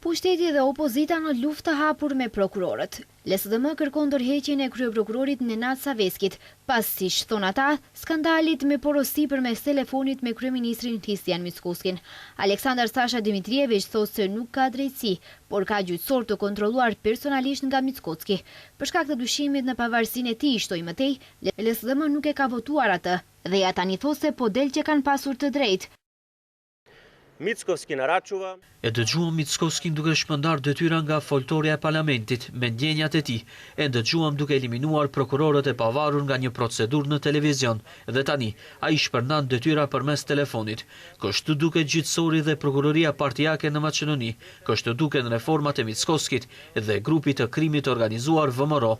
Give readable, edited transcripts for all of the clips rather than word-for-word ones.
Pushteti dhe opozita në luftë të hapur me prokurorët. LSDM kërkon ndërheqjen e kryeprokurorit Nenad Saveskit, pas siç thon ata, skandalit me porosi përmes telefonit me kryeministrin Hristijan Mickuskin. Aleksandar Sasha Dimitriević thotë se nuk ka drejtësi, por ka gjyqësor të kontrolluar personalisht nga Mickuski. Për shkak të dyshimit në pavarësinë e tij, shtoi më tej, LSDM nuk e ka votuar atë dhe ja tani thosë se po del që kanë pasur të drejtë. E dëgjuam Mickoskin duke shpërndar detyra nga foltorja e parlamentit me ndjenjat e tij. E dëgjuam duke eliminuar prokurorët e pavarur nga një procedurë në televizion dhe tani ai shpërndan detyra përmes telefonit. Kështu duket gjyqësori dhe prokuroria partijake në Maqedoni. Kështu duken reformat e Mickoskit dhe grupit të krimit organizuar VMRO.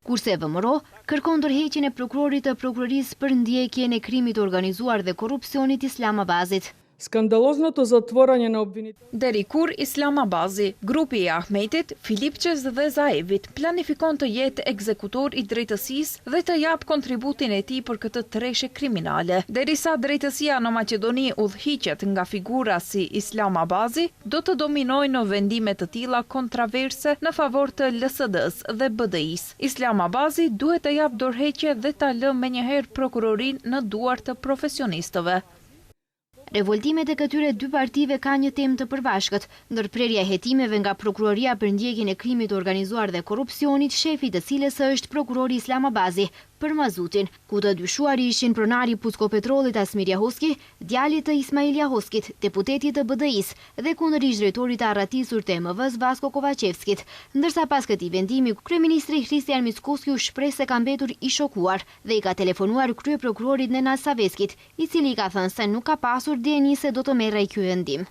Kurse VMRO kërkon ndërheqjen e prokurorit të prokurorisë për ndjekjen e krimit organizuar dhe korrupsionit Islam Abazit. Скандалозното затворање на обвинителите. Deri kur Islam Abazi, grupi i Ahmetit, Filipçes dhe Zaevit planifikon të jetë ekzekutor i drejtësisë dhe të jap kontributin e tij për këtë treshe kriminale. Derisa drejtësia në Maqedoni udhhiqet nga figura si Islam Abazi, do të dominojë në vendime të tilla kontroverse në favor të LSD-s dhe BDI-s. Islam Abazi duhet të jap dorëheqje dhe ta lë menjëherë prokurorinë në duart të profesionistëve. Revoltimet e këtyre dy partive ka një temë të përbashkët, ndërprerja e hetimeve nga prokuroria për ndjekjen e krimit organizuar dhe korrupsionit, shefi të cilës është prokurori Islam Abazi, për mazutin, ku të dyshuari ishin pronari Puskopetrollit Asmir Jahoski, djali të Ismail Jahoskit, deputeti të BDI-s dhe kundërisht drejtorit të arratisur të MV-s Vasko Kovacevskit. Ndërsa pas këtij vendimi, kryeministri Hristijan Mickuski u shpreh se ka mbetur i shokuar dhe i ka telefonuar kryeprokurorit Nenad Saveskit, i cili i ka thënë se nuk ka pasur dieni se do të merrej ky vendim.